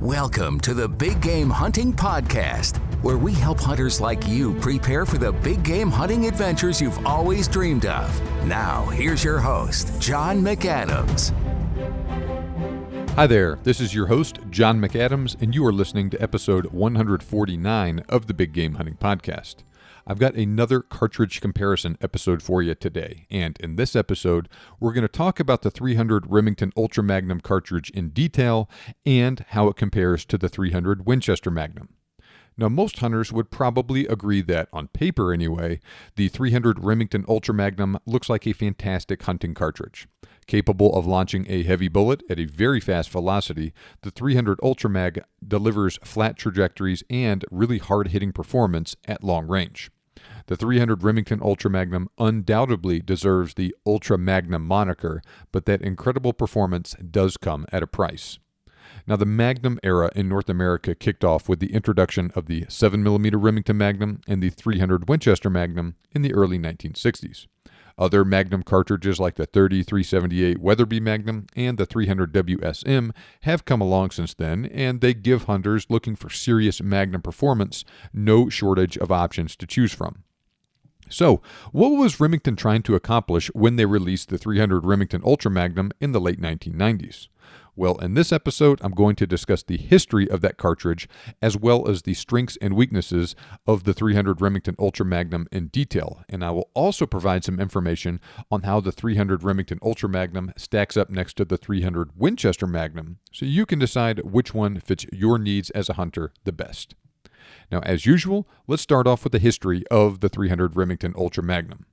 Welcome to the Big Game Hunting Podcast, where we help hunters like you prepare for the big game hunting adventures you've always dreamed of. Now, here's your host, John McAdams. Hi there, this is your host, John McAdams, and you are listening to episode 149 of the Big Game Hunting Podcast. I've got another cartridge comparison episode for you today, and in this episode, we're going to talk about the 300 Remington Ultra Magnum cartridge in detail and how it compares to the 300 Winchester Magnum. Now, most hunters would probably agree that, on paper anyway, the 300 Remington Ultra Magnum looks like a fantastic hunting cartridge. Capable of launching a heavy bullet at a very fast velocity, the 300 Ultra Mag delivers flat trajectories and really hard-hitting performance at long range. The 300 Remington Ultra Magnum undoubtedly deserves the Ultra Magnum moniker, but that incredible performance does come at a price. Now, the Magnum era in North America kicked off with the introduction of the 7mm Remington Magnum and the 300 Winchester Magnum in the early 1960s. Other Magnum cartridges like the 30-378 Weatherby Magnum and the 300 WSM have come along since then, and they give hunters looking for serious Magnum performance no shortage of options to choose from. So, what was Remington trying to accomplish when they released the 300 Remington Ultra Magnum in the late 1990s? Well, in this episode, I'm going to discuss the history of that cartridge, as well as the strengths and weaknesses of the 300 Remington Ultra Magnum in detail, and I will also provide some information on how the 300 Remington Ultra Magnum stacks up next to the 300 Winchester Magnum, so you can decide which one fits your needs as a hunter the best. Now, as usual, let's start off with the history of the 300 Remington Ultra Magnum.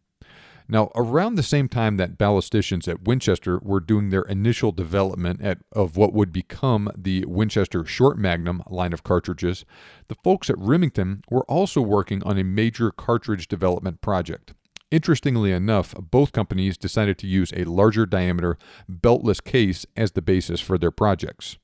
Now, around the same time that ballisticians at Winchester were doing their initial development of what would become the Winchester Short Magnum line of cartridges, the folks at Remington were also working on a major cartridge development project. Interestingly enough, both companies decided to use a larger diameter beltless case as the basis for their projects.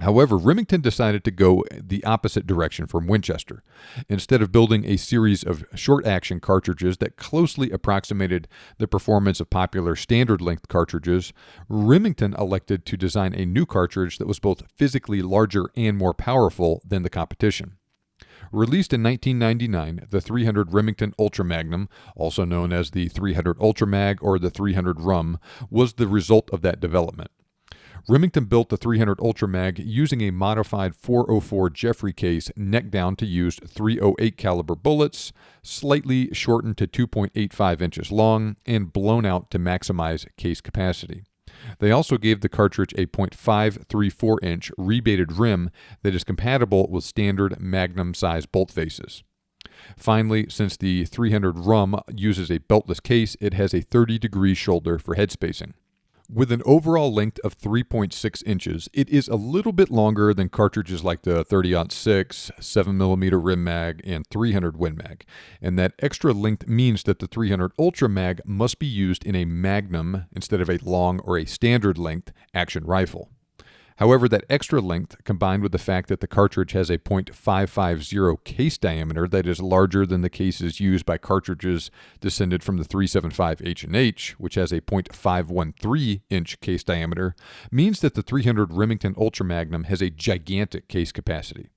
However, Remington decided to go the opposite direction from Winchester. Instead of building a series of short-action cartridges that closely approximated the performance of popular standard-length cartridges, Remington elected to design a new cartridge that was both physically larger and more powerful than the competition. Released in 1999, the 300 Remington Ultra Magnum, also known as the 300 Ultra Mag or the 300 RUM, was the result of that development. Remington built the 300 Ultra Mag using a modified 404 Jeffrey case neck down to use .308 caliber bullets, slightly shortened to 2.85 inches long, and blown out to maximize case capacity. They also gave the cartridge a .534-inch rebated rim that is compatible with standard Magnum-size bolt faces. Finally, since the 300 RUM uses a beltless case, it has a 30-degree shoulder for head spacing. With an overall length of 3.6 inches, it is a little bit longer than cartridges like the 30-06, 7mm Rim Mag, and 300 Win Mag, and that extra length means that the 300 Ultra Mag must be used in a Magnum instead of a long or a standard length action rifle. However, that extra length, combined with the fact that the cartridge has a .550 case diameter that is larger than the cases used by cartridges descended from the 375 H&H, which has a .513-inch case diameter, means that the 300 Remington Ultra Magnum has a gigantic case capacity.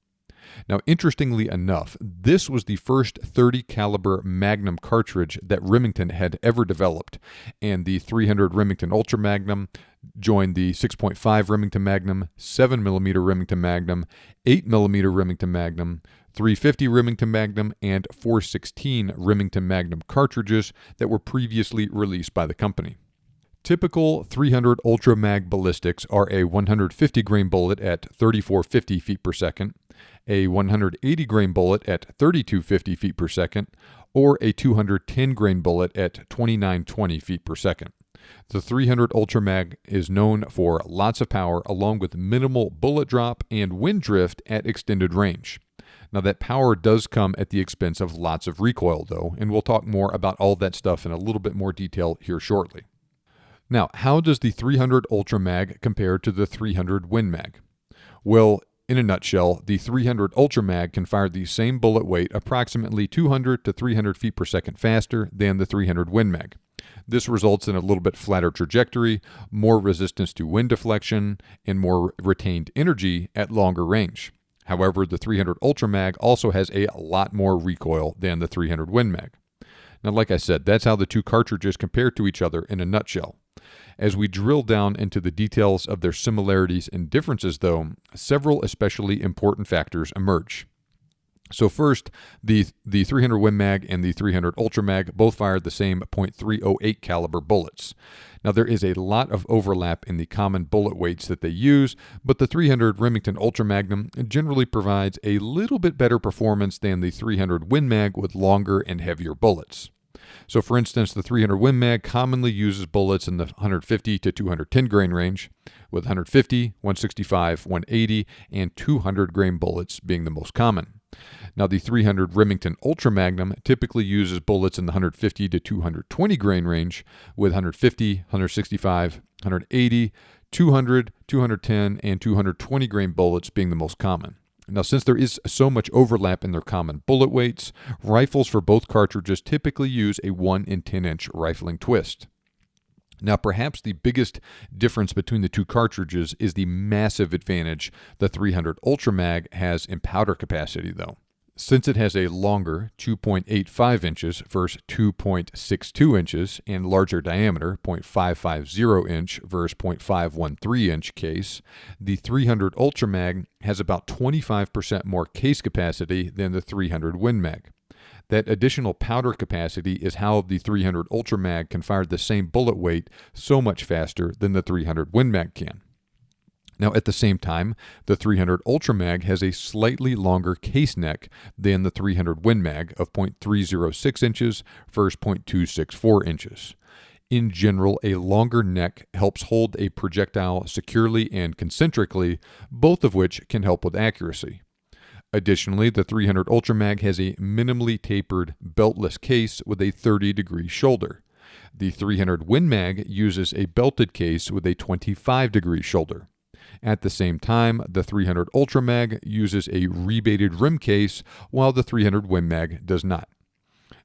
Now, interestingly enough, this was the first .30 caliber Magnum cartridge that Remington had ever developed, and the 300 Remington Ultra Magnum joined the 6.5 Remington Magnum, 7mm Remington Magnum, 8mm Remington Magnum, 350 Remington Magnum, and 416 Remington Magnum cartridges that were previously released by the company. Typical 300 Ultra Mag ballistics are a 150 grain bullet at 3450 feet per second, a 180 grain bullet at 3250 feet per second, or a 210 grain bullet at 2920 feet per second. The 300 Ultra Mag is known for lots of power along with minimal bullet drop and wind drift at extended range. Now, that power does come at the expense of lots of recoil though, and we'll talk more about all that stuff in a little bit more detail here shortly. Now, how does the 300 Ultra Mag compare to the 300 Win Mag? Well, in a nutshell, the 300 Ultra Mag can fire the same bullet weight approximately 200 to 300 feet per second faster than the 300 Win Mag. This results in a little bit flatter trajectory, more resistance to wind deflection, and more retained energy at longer range. However, the 300 Ultra Mag also has a lot more recoil than the 300 Win Mag. Now, like I said, that's how the two cartridges compare to each other in a nutshell. As we drill down into the details of their similarities and differences, though, several especially important factors emerge. So first, the 300 Win Mag and the 300 Ultra Mag both fired the same .308 caliber bullets. Now, there is a lot of overlap in the common bullet weights that they use, but the 300 Remington Ultra Magnum generally provides a little bit better performance than the 300 Win Mag with longer and heavier bullets. So, for instance, the 300 Win Mag commonly uses bullets in the 150 to 210 grain range, with 150, 165, 180, and 200 grain bullets being the most common. Now, the 300 Remington Ultra Magnum typically uses bullets in the 150 to 220 grain range, with 150, 165, 180, 200, 210, and 220 grain bullets being the most common. Now, since there is so much overlap in their common bullet weights, rifles for both cartridges typically use a 1 in 10-inch rifling twist. Now, perhaps the biggest difference between the two cartridges is the massive advantage the 300 Ultra Mag has in powder capacity, though. Since it has a longer 2.85 inches versus 2.62 inches and larger diameter 0.550 inch versus 0.513 inch case, the 300 Ultra Mag has about 25% more case capacity than the 300 Win Mag. That additional powder capacity is how the 300 Ultra Mag can fire the same bullet weight so much faster than the 300 Win Mag can. Now, at the same time, the 300 Ultra Mag has a slightly longer case neck than the 300 Win Mag of 0.306 inches versus 0.264 inches. In general, a longer neck helps hold a projectile securely and concentrically, both of which can help with accuracy. Additionally, the 300 Ultra Mag has a minimally tapered, beltless case with a 30-degree shoulder. The 300 Win Mag uses a belted case with a 25-degree shoulder. At the same time, the 300 Ultra Mag uses a rebated rim case, while the 300 Win Mag does not.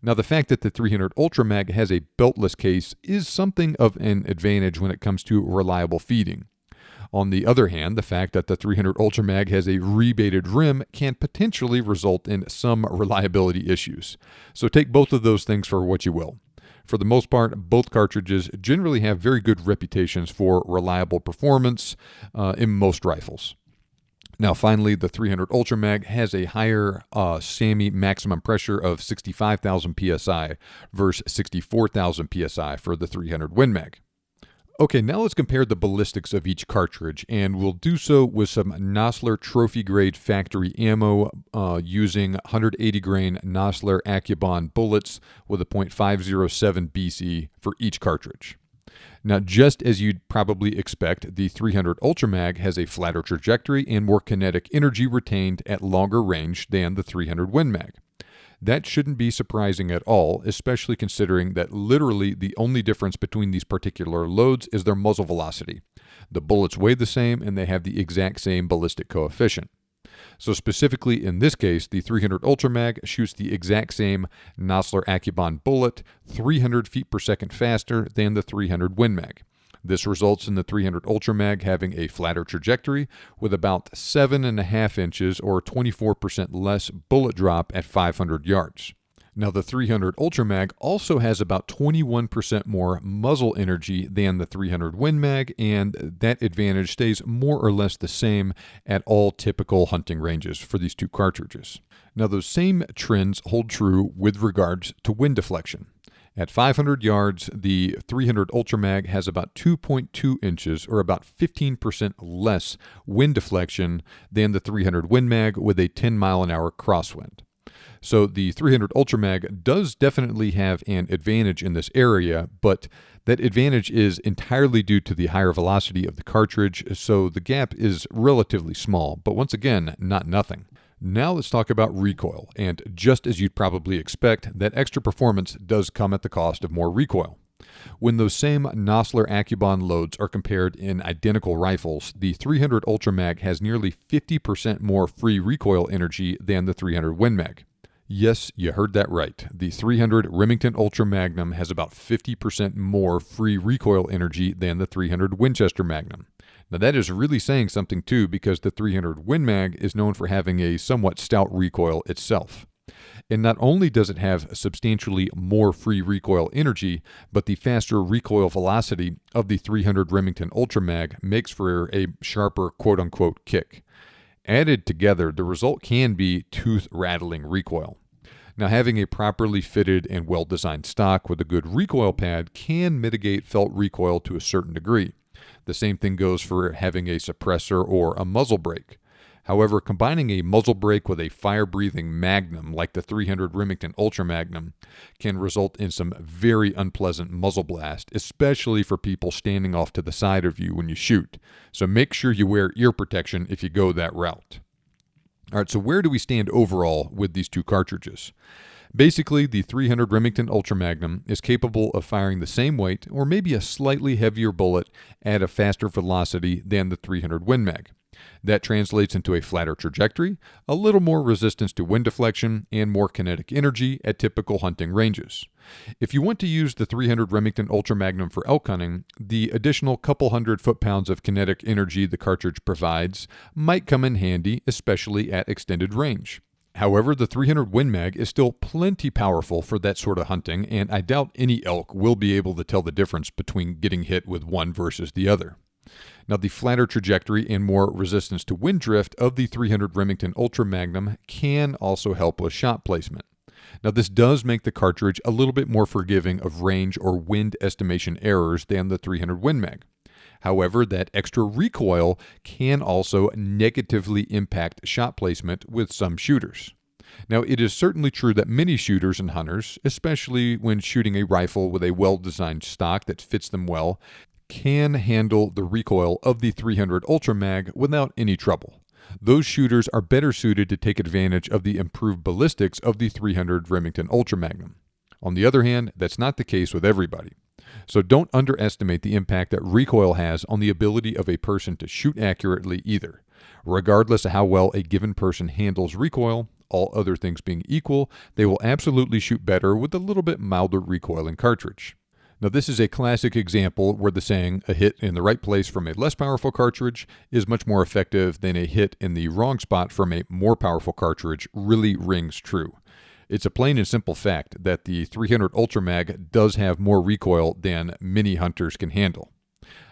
Now, the fact that the 300 Ultra Mag has a beltless case is something of an advantage when it comes to reliable feeding. On the other hand, the fact that the 300 Ultra Mag has a rebated rim can potentially result in some reliability issues. So take both of those things for what you will. For the most part, both cartridges generally have very good reputations for reliable performance in most rifles. Now, finally, the 300 Ultra Mag has a higher SAMI maximum pressure of 65,000 psi versus 64,000 psi for the 300 Win Mag. Okay, now let's compare the ballistics of each cartridge, and we'll do so with some Nosler trophy-grade factory ammo using 180 grain Nosler Accubon bullets with a .507 BC for each cartridge. Now, just as you'd probably expect, the 300 Ultra Mag has a flatter trajectory and more kinetic energy retained at longer range than the 300 Win Mag. That shouldn't be surprising at all, especially considering that literally the only difference between these particular loads is their muzzle velocity. The bullets weigh the same and they have the exact same ballistic coefficient. So specifically in this case, the 300 Ultra Mag shoots the exact same Nosler Accubon bullet 300 feet per second faster than the 300 Win Mag. This results in the 300 Ultra Mag having a flatter trajectory with about 7.5 inches or 24% less bullet drop at 500 yards. Now, the 300 Ultra Mag also has about 21% more muzzle energy than the 300 Win Mag, and that advantage stays more or less the same at all typical hunting ranges for these two cartridges. Now, those same trends hold true with regards to wind deflection. At 500 yards, the 300 Ultra Mag has about 2.2 inches or about 15% less wind deflection than the 300 Win Mag with a 10-mile-an-hour crosswind. So the 300 Ultra Mag does definitely have an advantage in this area, but that advantage is entirely due to the higher velocity of the cartridge, so the gap is relatively small, but once again, not nothing. Now let's talk about recoil, and just as you'd probably expect, that extra performance does come at the cost of more recoil. When those same Nosler Accubon loads are compared in identical rifles, the 300 Ultra Mag has nearly 50% more free recoil energy than the 300 Win Mag. Yes, you heard that right. The 300 Remington Ultra Magnum has about 50% more free recoil energy than the 300 Winchester Magnum. Now that is really saying something too, because the 300 Win Mag is known for having a somewhat stout recoil itself. And not only does it have substantially more free recoil energy, but the faster recoil velocity of the 300 Remington Ultra Mag makes for a sharper quote-unquote kick. Added together, the result can be tooth-rattling recoil. Now, having a properly fitted and well-designed stock with a good recoil pad can mitigate felt recoil to a certain degree. The same thing goes for having a suppressor or a muzzle brake. However, combining a muzzle brake with a fire-breathing Magnum like the 300 Remington Ultra Magnum can result in some very unpleasant muzzle blast, especially for people standing off to the side of you when you shoot. So make sure you wear ear protection if you go that route. All right, so where do we stand overall with these two cartridges? Basically, the 300 Remington Ultra Magnum is capable of firing the same weight or maybe a slightly heavier bullet at a faster velocity than the 300 Win Mag. That translates into a flatter trajectory, a little more resistance to wind deflection, and more kinetic energy at typical hunting ranges. If you want to use the 300 Remington Ultra Magnum for elk hunting, the additional couple hundred foot-pounds of kinetic energy the cartridge provides might come in handy, especially at extended range. However, the 300 Win Mag is still plenty powerful for that sort of hunting, and I doubt any elk will be able to tell the difference between getting hit with one versus the other. Now, the flatter trajectory and more resistance to wind drift of the 300 Remington Ultra Magnum can also help with shot placement. Now, this does make the cartridge a little bit more forgiving of range or wind estimation errors than the 300 Win Mag. However, that extra recoil can also negatively impact shot placement with some shooters. Now, it is certainly true that many shooters and hunters, especially when shooting a rifle with a well-designed stock that fits them well, can handle the recoil of the 300 Ultra Mag without any trouble. Those shooters are better suited to take advantage of the improved ballistics of the 300 Remington Ultra Magnum. On the other hand, that's not the case with everybody. So don't underestimate the impact that recoil has on the ability of a person to shoot accurately either. Regardless of how well a given person handles recoil, all other things being equal, they will absolutely shoot better with a little bit milder recoiling cartridge. Now, this is a classic example where the saying, a hit in the right place from a less powerful cartridge is much more effective than a hit in the wrong spot from a more powerful cartridge really rings true. It's a plain and simple fact that the 300 Ultra Mag does have more recoil than many hunters can handle.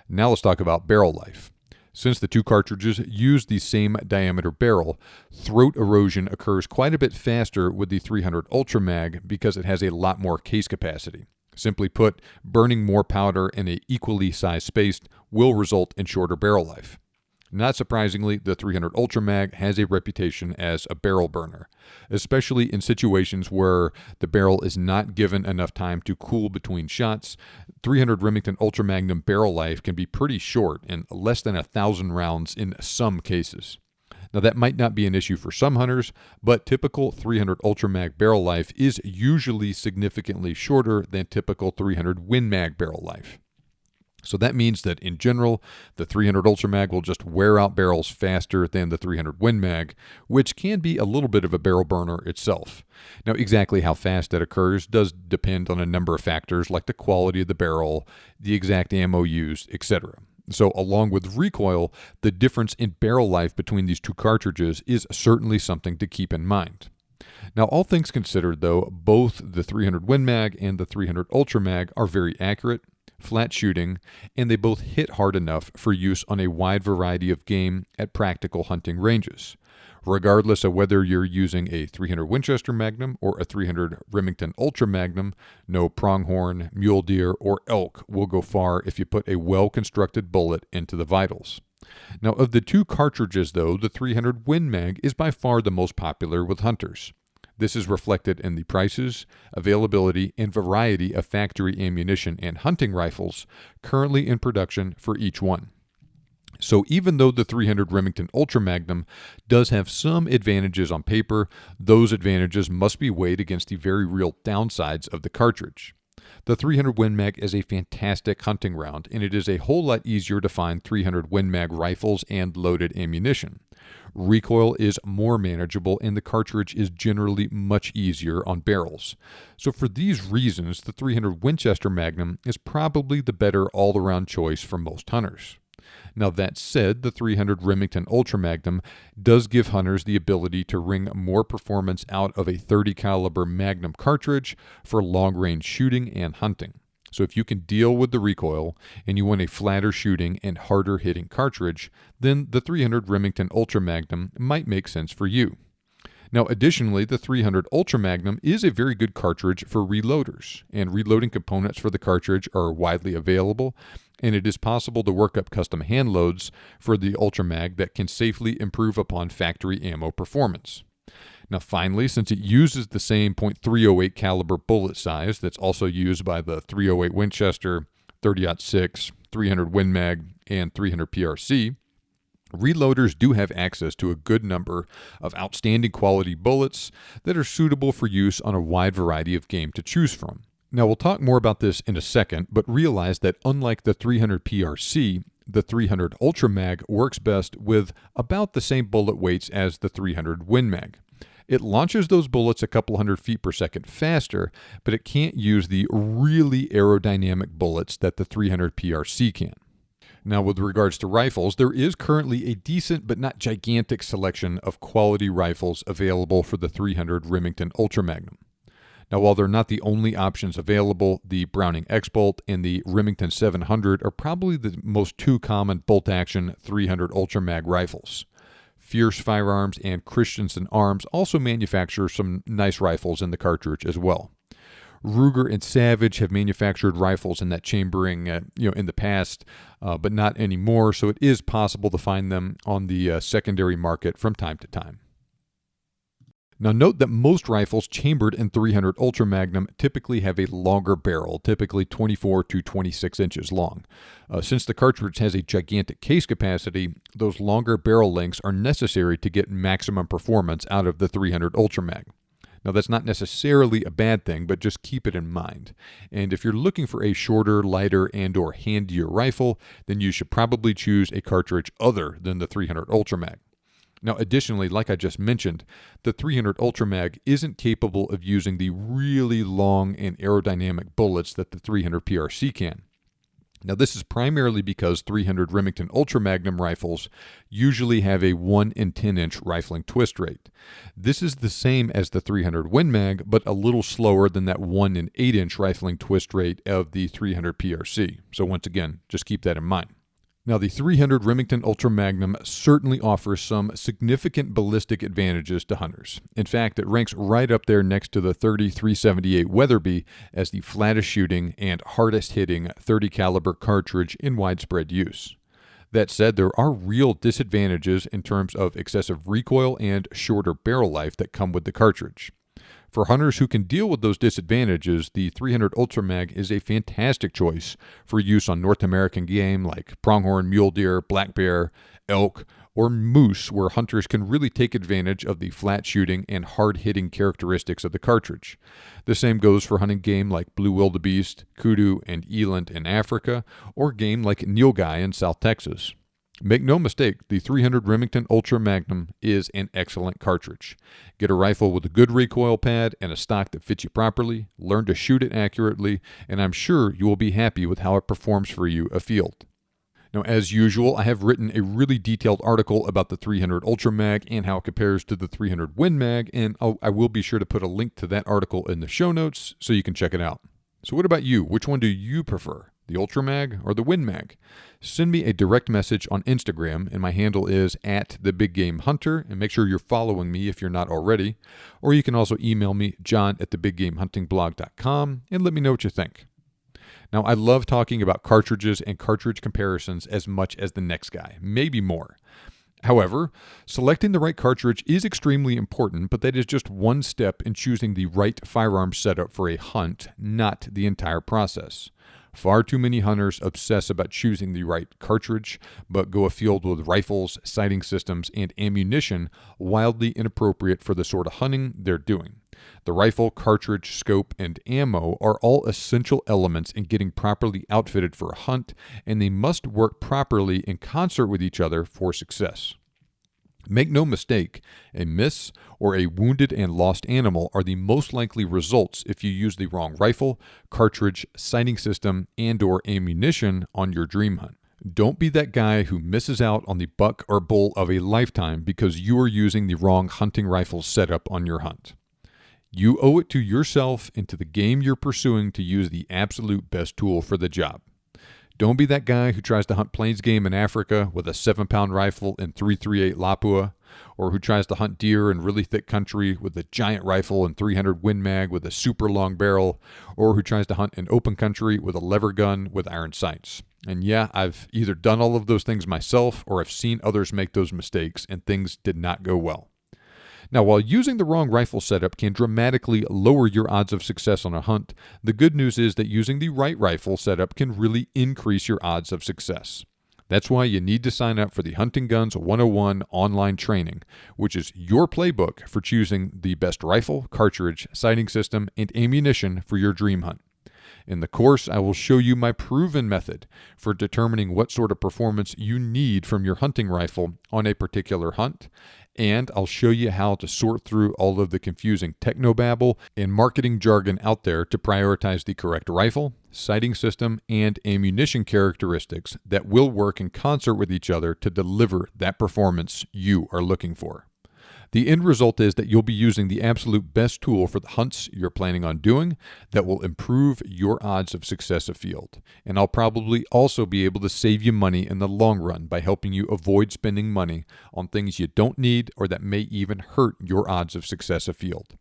Now let's talk about barrel life. Since the two cartridges use the same diameter barrel, throat erosion occurs quite a bit faster with the 300 Ultra Mag because it has a lot more case capacity. Simply put, burning more powder in an equally sized space will result in shorter barrel life. Not surprisingly, the 300 Ultra Mag has a reputation as a barrel burner, especially in situations where the barrel is not given enough time to cool between shots. 300 Remington Ultra Magnum barrel life can be pretty short, and less than 1,000 rounds in some cases. Now, that might not be an issue for some hunters, but typical 300 Ultra Mag barrel life is usually significantly shorter than typical 300 Win Mag barrel life. So that means that in general, the 300 Ultra Mag will just wear out barrels faster than the 300 Win Mag, which can be a little bit of a barrel burner itself. Now, exactly how fast that occurs does depend on a number of factors like the quality of the barrel, the exact ammo used, etc. So along with recoil, the difference in barrel life between these two cartridges is certainly something to keep in mind. Now, all things considered, though, both the 300 Win Mag and the 300 Ultra Mag are very accurate, flat shooting, and they both hit hard enough for use on a wide variety of game at practical hunting ranges. Regardless of whether you're using a 300 Winchester Magnum or a 300 Remington Ultra Magnum, no pronghorn, mule deer, or elk will go far if you put a well-constructed bullet into the vitals. Now, of the two cartridges, though, the 300 Win Mag is by far the most popular with hunters. This is reflected in the prices, availability, and variety of factory ammunition and hunting rifles currently in production for each one. So even though the 300 Remington Ultra Magnum does have some advantages on paper, those advantages must be weighed against the very real downsides of the cartridge. The 300 Win Mag is a fantastic hunting round, and it is a whole lot easier to find 300 Win Mag rifles and loaded ammunition. Recoil is more manageable, and the cartridge is generally much easier on barrels. So for these reasons, the 300 Winchester Magnum is probably the better all-around choice for most hunters. Now that said, the 300 Remington Ultra Magnum does give hunters the ability to wring more performance out of a 30 caliber Magnum cartridge for long-range shooting and hunting. So if you can deal with the recoil and you want a flatter shooting and harder hitting cartridge, then the 300 Remington Ultra Magnum might make sense for you. Now additionally, the 300 Ultra Magnum is a very good cartridge for reloaders, and reloading components for the cartridge are widely available, and it is possible to work up custom hand loads for the Ultra Mag that can safely improve upon factory ammo performance. Now finally, since it uses the same .308 caliber bullet size that's also used by the .308 Winchester, 30-06, 300 Win Mag, and 300 PRC, reloaders do have access to a good number of outstanding quality bullets that are suitable for use on a wide variety of game to choose from. Now we'll talk more about this in a second, but realize that unlike the 300 PRC, the 300 Ultra Mag works best with about the same bullet weights as the 300 Win Mag. It launches those bullets a couple hundred feet per second faster, but it can't use the really aerodynamic bullets that the 300 PRC can. Now, with regards to rifles, there is currently a decent but not gigantic selection of quality rifles available for the 300 Remington Ultra Magnum. Now, while they're not the only options available, the Browning X-Bolt and the Remington 700 are probably the most two common bolt-action 300 Ultra Mag rifles. Fierce Firearms and Christensen Arms also manufacture some nice rifles in the cartridge as well. Ruger and Savage have manufactured rifles in that chambering, in the past, but not anymore. So it is possible to find them on the secondary market from time to time. Now note that most rifles chambered in 300 Ultra Magnum typically have a longer barrel, typically 24 to 26 inches long. Since the cartridge has a gigantic case capacity, those longer barrel lengths are necessary to get maximum performance out of the 300 Ultra Mag. Now that's not necessarily a bad thing, but just keep it in mind. And if you're looking for a shorter, lighter, and or handier rifle, then you should probably choose a cartridge other than the 300 Ultra Mag. Now, additionally, like I just mentioned, the 300 Ultra Mag isn't capable of using the really long and aerodynamic bullets that the 300 PRC can. Now, this is primarily because 300 Remington Ultra Magnum rifles usually have a 1 in 10 inch rifling twist rate. This is the same as the 300 Win Mag, but a little slower than that 1 in 8 inch rifling twist rate of the 300 PRC. So once again, just keep that in mind. Now, the 300 Remington Ultra Magnum certainly offers some significant ballistic advantages to hunters. In fact, it ranks right up there next to the 30-378 Weatherby as the flattest shooting and hardest hitting 30 caliber cartridge in widespread use. That said, there are real disadvantages in terms of excessive recoil and shorter barrel life that come with the cartridge. For hunters who can deal with those disadvantages, the 300 Ultra Mag is a fantastic choice for use on North American game like pronghorn, mule deer, black bear, elk, or moose, where hunters can really take advantage of the flat shooting and hard-hitting characteristics of the cartridge. The same goes for hunting game like blue wildebeest, kudu, and eland in Africa, or game like nilgai in South Texas. Make no mistake, the 300 Remington Ultra Magnum is an excellent cartridge. Get a rifle with a good recoil pad and a stock that fits you properly, learn to shoot it accurately, and I'm sure you will be happy with how it performs for you afield. Now, as usual, I have written a really detailed article about the 300 Ultra Mag and how it compares to the 300 Win Mag, and I will be sure to put a link to that article in the show notes so you can check it out. So what about you? Which one do you prefer? The Ultra Mag or the Win Mag? Send me a direct message on Instagram, and my handle is @thebiggamehunter, and make sure you're following me if you're not already. Or you can also email me, john@thebiggamehuntingblog.com, and let me know what you think. Now, I love talking about cartridges and cartridge comparisons as much as the next guy, maybe more. However, selecting the right cartridge is extremely important, but that is just one step in choosing the right firearm setup for a hunt, not the entire process. Far too many hunters obsess about choosing the right cartridge, but go afield with rifles, sighting systems, and ammunition wildly inappropriate for the sort of hunting they're doing. The rifle, cartridge, scope, and ammo are all essential elements in getting properly outfitted for a hunt, and they must work properly in concert with each other for success. Make no mistake, a miss or a wounded and lost animal are the most likely results if you use the wrong rifle, cartridge, sighting system, and/or ammunition on your dream hunt. Don't be that guy who misses out on the buck or bull of a lifetime because you are using the wrong hunting rifle setup on your hunt. You owe it to yourself and to the game you're pursuing to use the absolute best tool for the job. Don't be that guy who tries to hunt plains game in Africa with a 7-pound rifle and .338 Lapua, or who tries to hunt deer in really thick country with a giant rifle and .300 Win Mag with a super long barrel, or who tries to hunt in open country with a lever gun with iron sights. And yeah, I've either done all of those things myself or I've seen others make those mistakes and things did not go well. Now, while using the wrong rifle setup can dramatically lower your odds of success on a hunt, the good news is that using the right rifle setup can really increase your odds of success. That's why you need to sign up for the Hunting Guns 101 online training, which is your playbook for choosing the best rifle, cartridge, sighting system, and ammunition for your dream hunt. In the course, I will show you my proven method for determining what sort of performance you need from your hunting rifle on a particular hunt, and I'll show you how to sort through all of the confusing technobabble and marketing jargon out there to prioritize the correct rifle, sighting system, and ammunition characteristics that will work in concert with each other to deliver that performance you are looking for. The end result is that you'll be using the absolute best tool for the hunts you're planning on doing that will improve your odds of success afield. And I'll probably also be able to save you money in the long run by helping you avoid spending money on things you don't need or that may even hurt your odds of success afield.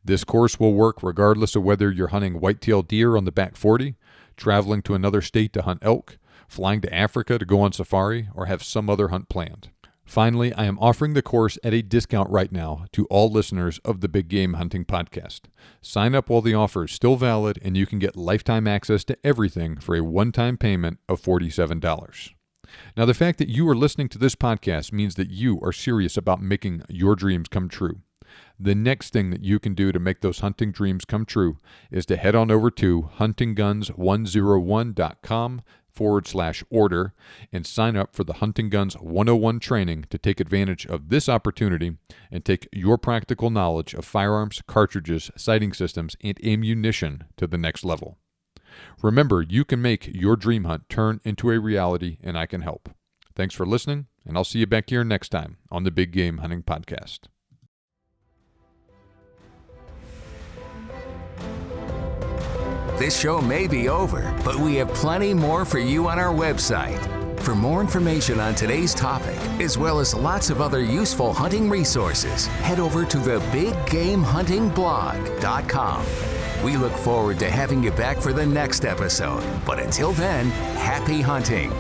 This course will work regardless of whether you're hunting white-tailed deer on the back 40, traveling to another state to hunt elk, flying to Africa to go on safari, or have some other hunt planned. Finally, I am offering the course at a discount right now to all listeners of the Big Game Hunting Podcast. Sign up while the offer is still valid, and you can get lifetime access to everything for a one-time payment of $47. Now, the fact that you are listening to this podcast means that you are serious about making your dreams come true. The next thing that you can do to make those hunting dreams come true is to head on over to huntingguns101.com/order and sign up for the Hunting Guns 101 training to take advantage of this opportunity and take your practical knowledge of firearms, cartridges, sighting systems, and ammunition to the next level. Remember, you can make your dream hunt turn into a reality, and I can help. Thanks for listening, and I'll see you back here next time on the Big Game Hunting Podcast. This show may be over, but we have plenty more for you on our website. For more information on today's topic, as well as lots of other useful hunting resources, head over to thebiggamehuntingblog.com. We look forward to having you back for the next episode. But until then, happy hunting.